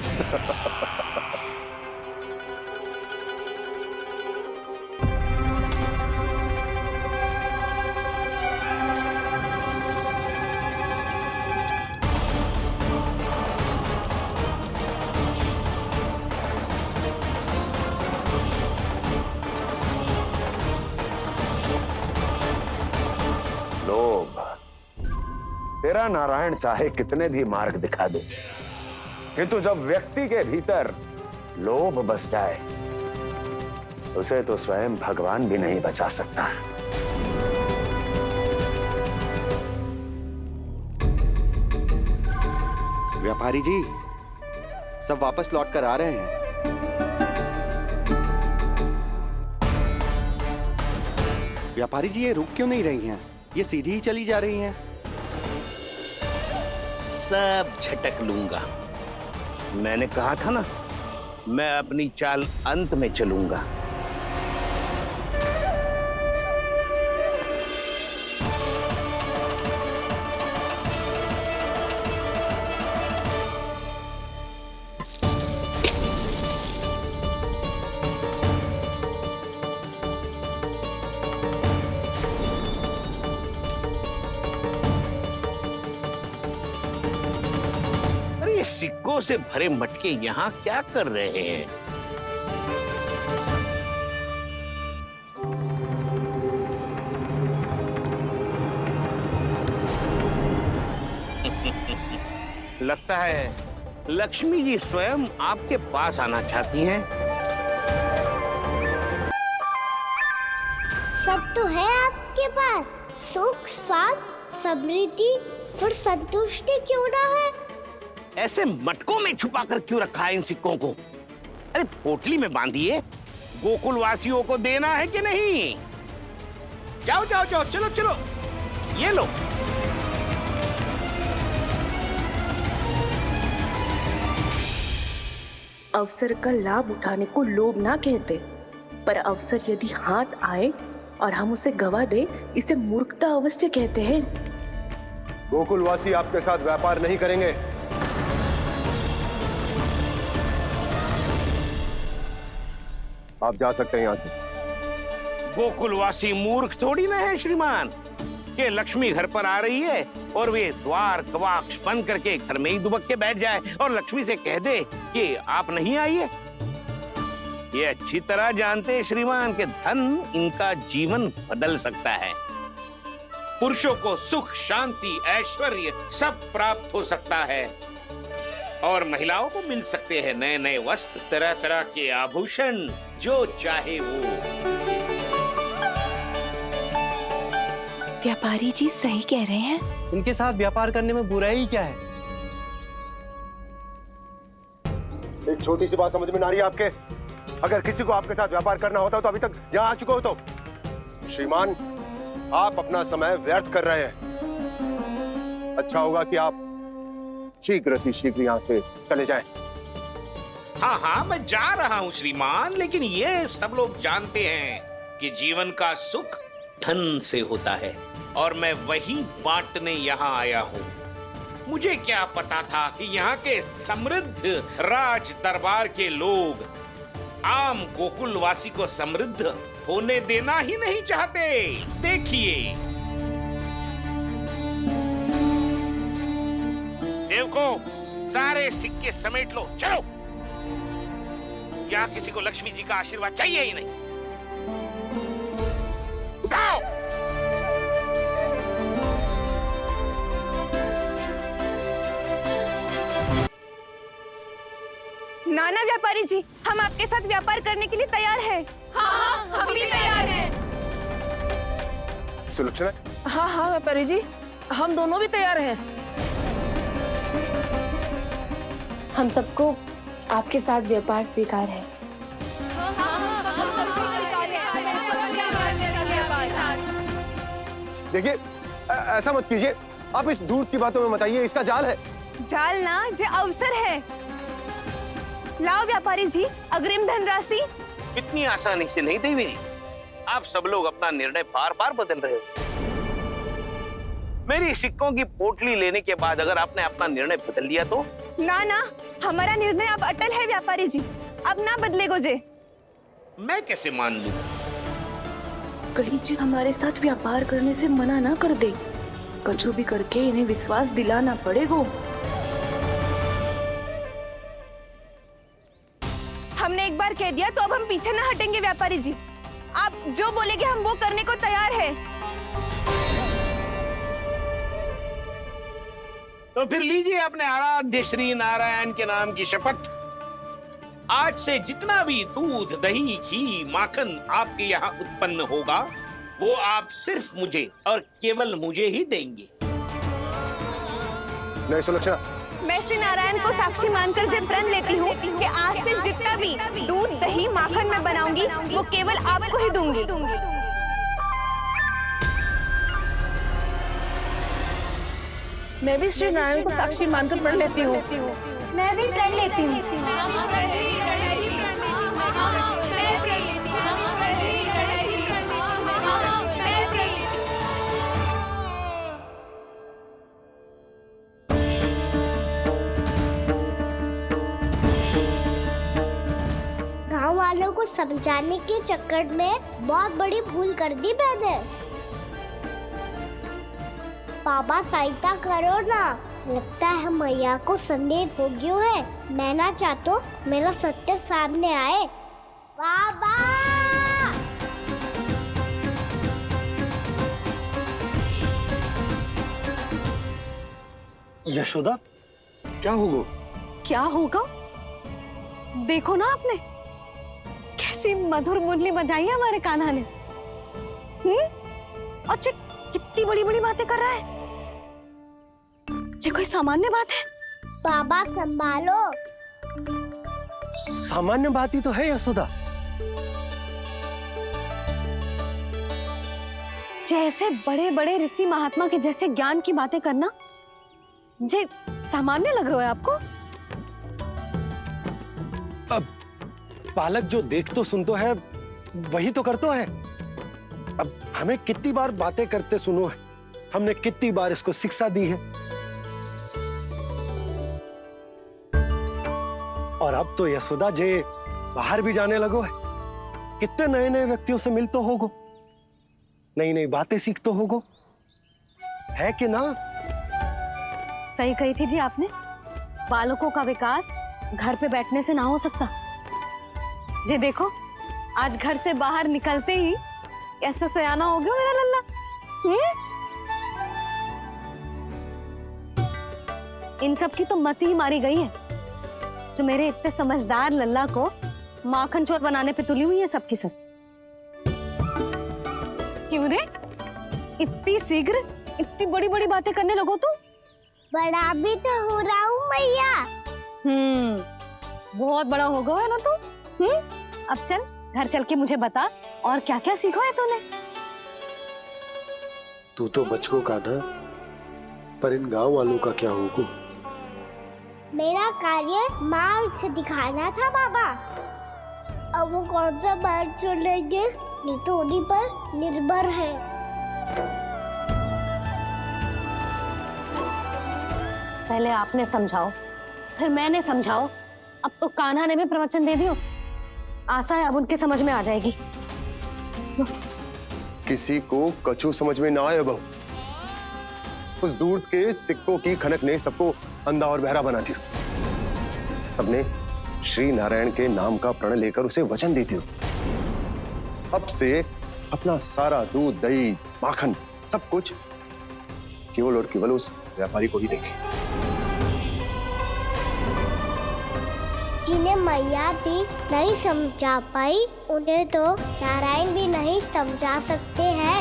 लोभ। तेरा नारायण चाहे कितने भी मार्ग दिखा दे, किंतु जब व्यक्ति के भीतर लोभ बस जाए, उसे तो स्वयं भगवान भी नहीं बचा सकता। व्यापारी जी, सब वापस लौट कर आ रहे हैं। व्यापारी जी, ये रुक क्यों नहीं रही हैं? ये सीधी ही चली जा रही हैं। सब झटक लूंगा। मैंने कहा था ना, मैं अपनी चाल अंत में चलूंगा। सिक्कों से भरे मटके यहाँ क्या कर रहे हैं? लगता है लक्ष्मी जी स्वयं आपके पास आना चाहती हैं। सब तो है आपके पास, सुख, स्वाद, समृद्धि, फिर संतुष्टि क्यों ना है? ऐसे मटकों में छुपा कर क्यों रखा है इन सिक्कों को? अरे पोटली में बांधिए, गोकुल वासियों को देना है कि नहीं? जाओ जाओ जाओ, चलो चलो, ये लो। अवसर का लाभ उठाने को लोभ ना कहते, पर अवसर यदि हाथ आए और हम उसे गवा दे, इसे मूर्खता अवश्य कहते हैं। गोकुलवासी आपके साथ व्यापार नहीं करेंगे। आप जा सकते हैं यहाँ से। गोकुलवासी मूर्ख थोड़ी ना है श्रीमान, कि लक्ष्मी घर पर आ रही है और वे द्वार कवाक्ष बंद करके घर में ही दुबक के बैठ जाए और लक्ष्मी से कह दे कि आप नहीं आइए। ये अच्छी तरह जानते हैं श्रीमान कि धन इनका जीवन बदल सकता है। पुरुषों को सुख, शांति, ऐश्वर्य सब प्राप्त हो सकता है और महिलाओं को मिल सकते हैं नए नए वस्त्र, तरह तरह के आभूषण, जो चाहे वो। व्यापारी जी सही कह रहे हैं। इनके साथ व्यापार करने में बुराई क्या है? एक छोटी सी बात समझ में ना रही है आपके? अगर किसी को आपके साथ व्यापार करना होता तो अभी तक यहाँ आ चुके हो। तो श्रीमान, आप अपना समय व्यर्थ कर रहे हैं। अच्छा होगा कि आप शीघ्र यहाँ से चले जाएं। हाँ हाँ, मैं जा रहा हूँ श्रीमान, लेकिन ये सब लोग जानते हैं कि जीवन का सुख धन से होता है और मैं वही बांटने यहाँ आया हूँ। मुझे क्या पता था कि यहाँ के समृद्ध राज दरबार के लोग आम गोकुलवासी को समृद्ध होने देना ही नहीं चाहते। देखिए सेवकों, सारे सिक्के समेट लो, चलो। यहाँ किसी को लक्ष्मी जी का आशीर्वाद चाहिए ही नहीं। जाओ। नाना व्यापारी जी, हम आपके साथ व्यापार करने के लिए तैयार हैं। हाँ, हम भी तैयार हैं। सुलक्षणा? हाँ हाँ व्यापारी जी, हम दोनों भी तैयार हैं। हम सबको आपके साथ व्यापार स्वीकार है। देखिए, ऐसा मत कीजिए। आप इस दूध की बातों में मत आइए, इसका जाल है। जाल ना, जे अवसर है। लाओ व्यापारी जी, अग्रिम धनराशि। इतनी आसानी से नहीं देवी जी। आप सब लोग अपना निर्णय बार बार बदल रहे हो। मेरी सिक्कों की पोटली लेने के बाद अगर आपने अपना निर्णय बदल लिया तो? ना ना, हमारा निर्णय अब अटल है व्यापारी जी, अब ना बदलेगो जे। मैं कैसे मान लूं? कहीं जी हमारे साथ व्यापार करने से मना ना कर दे। कछु भी करके इन्हें विश्वास दिलाना पड़ेगा। हमने एक बार कह दिया तो अब हम पीछे ना हटेंगे व्यापारी जी। आप जो बोलेंगे हम वो करने को तैयार है। तो फिर लीजिए अपने आराध्य श्री नारायण के नाम की शपथ। आज से जितना भी दूध, दही, घी, माखन आपके यहाँ उत्पन्न होगा वो आप सिर्फ मुझे और केवल मुझे ही देंगे। नहीं सुलक्षणा, मैं श्री नारायण को साक्षी मानकर जब प्रण लेती हूँ कि आज से जितना भी दूध, दही, माखन मैं बनाऊंगी वो केवल आपको ही दूंगी। मैं भी श्री नारायण को साक्षी मानकर प्रण लेती हूँ। मैं भी प्रण लेती हूँ। गांव वालों को समझाने के चक्कर में बहुत बड़ी भूल कर दी मैंने। बाबा सहायता करो ना, लगता है मैया को संदेह हो गया है। मैं ना चाहता मेरा सत्य सामने आए। बाबा! यशोदा, क्या होगा? क्या होगा? देखो ना आपने कैसी मधुर मुरली बजाई है हमारे कान्हा ने। और जे कितनी बड़ी बड़ी बातें कर रहा है। ये कोई सामान्य बात है? बाबा संभालो। सामान्य बात ही तो है यशोदा। जैसे बड़े बड़े ऋषि महात्मा के जैसे ज्ञान की बातें करना जे सामान्य लग रहा है आपको? अब बालक जो देख तो सुन तो है वही तो कर तो है। अब हमें कितनी बार बातें करते सुनो है, हमने कितनी बार इसको शिक्षा दी है। और अब तो यशोदा जे बाहर भी जाने लगो है, कितने नए नए व्यक्तियों से मिल तो होगो, नई नई बातें सीख तो होगो, है कि ना? सही कही थी जी आपने। बालकों का विकास घर पे बैठने से ना हो सकता। जी देखो, आज घर से बाहर निकलते ही कैसे सयाना हो गया मेरा लल्ला। इन सब की तो मत ही मारी गई है, जो मेरे इतने समझदार लल्ला को माखन चोर बनाने पे तुली हुई है सबकी सब। क्यों रे, इतनी शीघ्र इतनी बड़ी बड़ी बातें करने लगो तू? बड़ा भी तो हो रहा हूँ मैया। बहुत बड़ा हो गया है ना तू। अब चल घर चल के मुझे बता और क्या क्या सीखा है तूने। तू तो बचको कान्हा, पर इन गांव वालों का क्या होगा? मेरा कार्य मार्ग दिखाना था बाबा। अब वो कौन सा मार्ग चुनेंगे ये तो उन्हीं पर निर्भर है। पहले आपने समझाओ, फिर मैंने समझाओ। अब तो कान्हा ने भी प्रवचन दे दियो। आशा है अब उनके समझ में आ जाएगी। किसी को कछु समझ में ना आए बहू। उस दूर के सिक्कों की खनक ने सबको अंधा और बहरा बना दिया। सबने श्री नारायण के नाम का प्रण लेकर उसे वचन देती हो। अब से अपना सारा दूध, दही, माखन सब कुछ केवल और केवल उस व्यापारी को ही देंगे। जिन्हें मैया भी नहीं समझा पाई, उन्हें तो नारायण भी नहीं समझा सकते हैं।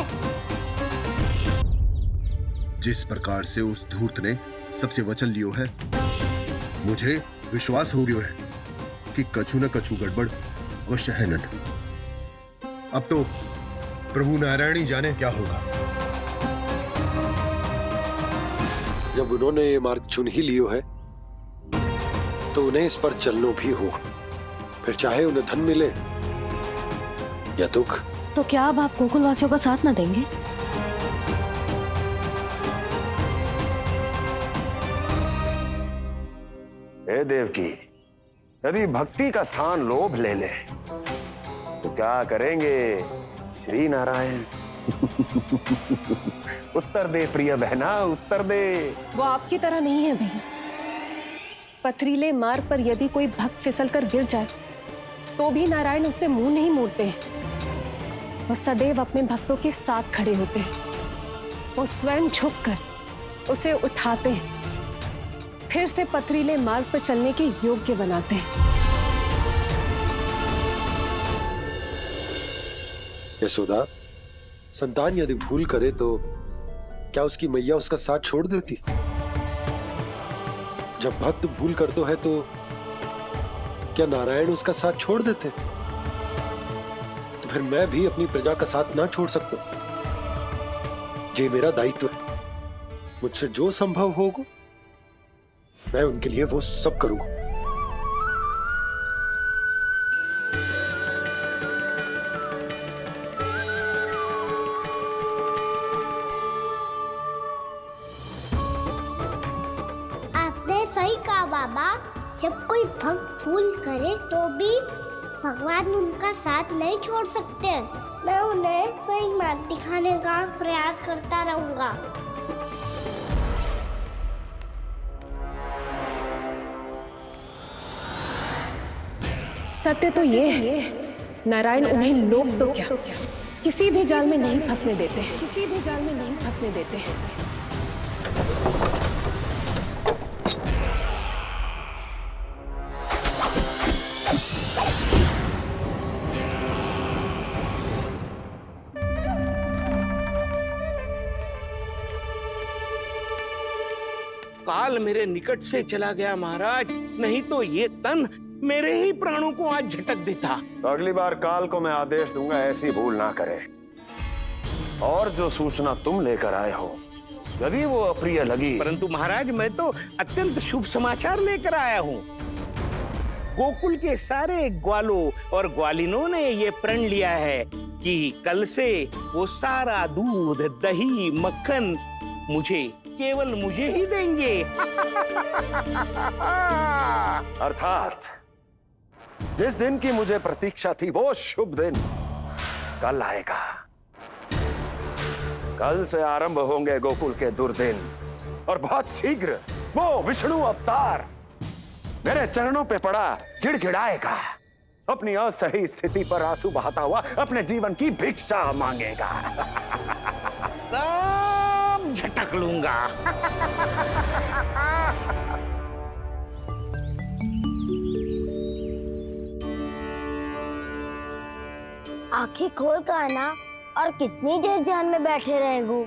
जिस प्रकार से उस धूर्त ने सबसे वचन लियो है, मुझे विश्वास हो गयो है कि कछु न कछु गड़बड़ अवश्य है नंद। अब तो प्रभु नारायण ही जाने क्या होगा। जब उन्होंने ये मार्ग चुन ही लियो है तो उन्हें इस पर चलना भी हो, फिर चाहे उन्हें धन मिले या दुख। तो क्या अब आप गोकुलवासियों का साथ ना देंगे? हे देवकी, यदि भक्ति का स्थान लोभ ले ले तो क्या करेंगे श्री नारायण? उत्तर दे प्रिय बहना, उत्तर दे। वो आपकी तरह नहीं है भैया। पथरीले मार्ग पर यदि कोई भक्त फिसल कर गिर जाए तो भी नारायण उससे मुंह नहीं मोड़ते हैं। वो सदैव अपने भक्तों के साथ खड़े होते हैं। वो स्वयं झुककर उसे उठाते हैं, फिर से पथरीले मार्ग पर चलने के योग्य बनाते हैं। यशोदा, संतान यदि भूल करे तो क्या उसकी मैया उसका साथ छोड़ देती? जब भक्त भूल करते है तो क्या नारायण उसका साथ छोड़ देते? तो फिर मैं भी अपनी प्रजा का साथ ना छोड़ सकता। ये मेरा दायित्व है। मुझसे जो संभव होगा मैं उनके लिए वो सब करूंगा। आपने सही कहा बाबा। जब कोई भक्त भूल करे तो भी भगवान उनका साथ नहीं छोड़ सकते। मैं उन्हें सही मार्ग दिखाने का प्रयास करता रहूंगा। सत्य तो ये है, नारायण उन्हें लोग तो क्या किसी भी जाल में नहीं फंसने देते, किसी भी जाल में नहीं फंसने देते। काल मेरे निकट से चला गया महाराज, नहीं तो ये तन मेरे ही प्राणों को आज झटक देता। तो अगली बार काल को मैं आदेश दूंगा ऐसी भूल ना करे। और जो सूचना तुम लेकर आए हो यदि वो अप्रिय लगी, परंतु महाराज मैं तो अत्यंत शुभ समाचार लेकर आया हूँ। गोकुल के सारे ग्वालों और ग्वालिनों ने ये प्रण लिया है कि कल से वो सारा दूध, दही, मक्खन केवल मुझे ही देंगे। अर्थात जिस दिन की मुझे प्रतीक्षा थी वो शुभ दिन कल आएगा। कल से आरंभ होंगे गोकुल के दुर्दिन और बहुत शीघ्र वो विष्णु अवतार मेरे चरणों पे पड़ा गिड़गिड़ाएगा, अपनी असही स्थिति पर आंसू बहाता हुआ अपने जीवन की भिक्षा मांगेगा। सब झटक लूंगा। आंखें खोल कर आना और कितनी देर ध्यान में बैठे रहेगो।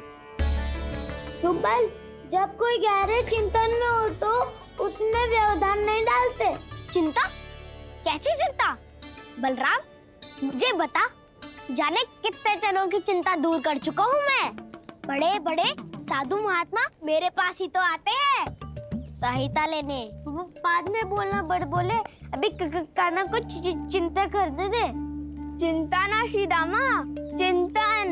सुबह जब कोई गहरे चिंतन में हो तो उसमें व्यवधान नहीं डालते। चिंता? कैसी चिंता? बलराम मुझे बता, जाने कितने जनों की चिंता दूर कर चुका हूँ मैं। बड़े बड़े साधु महात्मा मेरे पास ही तो आते हैं सहायता लेने। बाद में बोलना बड़ बोले, अभी काना को चिंता कर दे। चिंता ना श्रीदामा, चिंतन।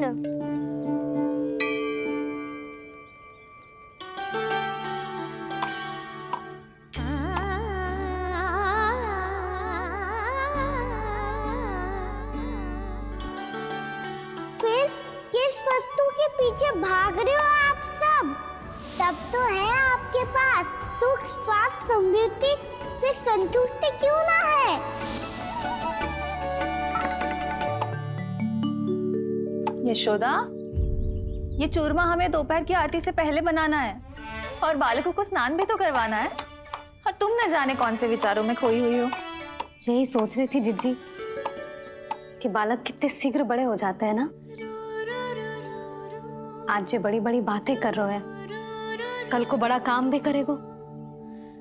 फिर किस वस्तु के पीछे भाग रहे हो आप सब? सब तो है आपके पास। सुख, स्वास्थ्य, समृद्धि से संतुष्टि क्यों ना है? यशोदा, ये चूरमा हमें दोपहर की आरती से पहले बनाना है और बालकों को स्नान भी तो करवाना है। और तुम न जाने कौन से विचारों में खोई हुई हो। यही सोच रही थी जिज्जी कि बालक कितने शीघ्र बड़े हो जाते हैं ना। आज जो बड़ी बड़ी बातें कर रहे हैं, कल को बड़ा काम भी करेगो,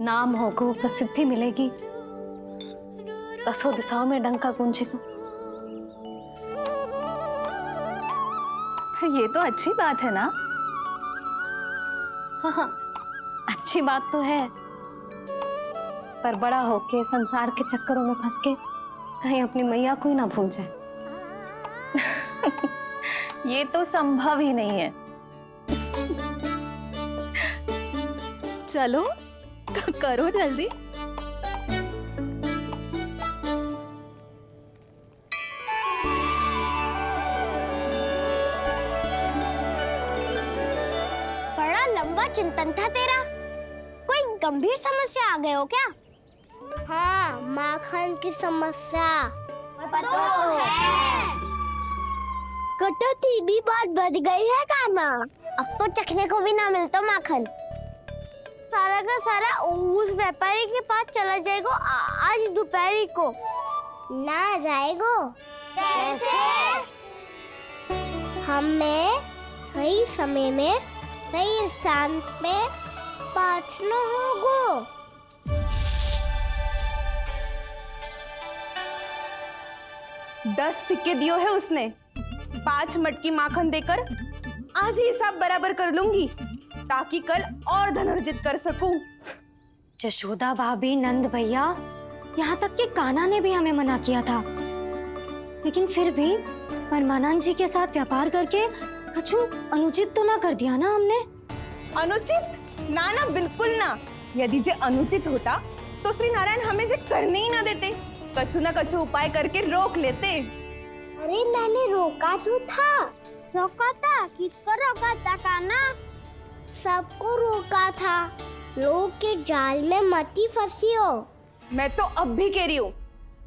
नाम होगो, प्रसिद्धि मिलेगी, दसों दिशाओं में डंका गूंजेगो। ये तो अच्छी बात है ना। हाँ, अच्छी बात तो है, पर बड़ा होके संसार के चक्करों में फंस के कहीं अपनी मैया को ही ना भूल जाए। ये तो संभव ही नहीं है। चलो करो जल्दी। बड़ा लंबा चिंतन था तेरा। कोई गंभीर समस्या आ गए हो क्या? हाँ, माखन की समस्या तो है। कटौती भी बहुत बढ़ गई है काना। अब तो चखने को भी ना मिलता माखन। सारा का सारा उस व्यापारी के पास चला जाएगा आज दोपहर को। ना जाएगो? कैसे? हमें सही समय में सही स्थान पे पहुंचना होगा। दस सिक्के दियो है उसने। 5 मटकी माखन देकर आज ही हिसाब बराबर कर लूंगी ताकि कल और धन अर्जित कर सकूं। जशोदा भाभी, नंद भैया, यहाँ तक कि कान्हा ने भी हमें मना किया था, लेकिन फिर भी परमानंद जी के साथ व्यापार करके कछु अनुचित तो ना कर दिया ना हमने? अनुचित? ना ना, बिल्कुल ना। यदि जे अनुचित होता तो श्री नारायण हमें जे करने ही ना देते, कछु ना कछु उपाय करके रोक लेते। अरे मैंने रोका तो था। रोका था? किसको रोका था कान्हा? सबको रोका था। लोग के जाल में मती फंसी हो। मैं तो अब भी कह रही हूँ,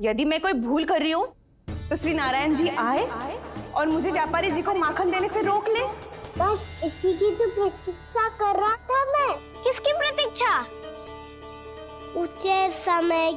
यदि मैं कोई भूल कर रही हूँ तो श्री नारायण जी आए और मुझे व्यापारी जी को माखन देने से रोक ले। बस इसी की तो प्रतीक्षा कर रहा था मैं। किसकी प्रतीक्षा? उचित समय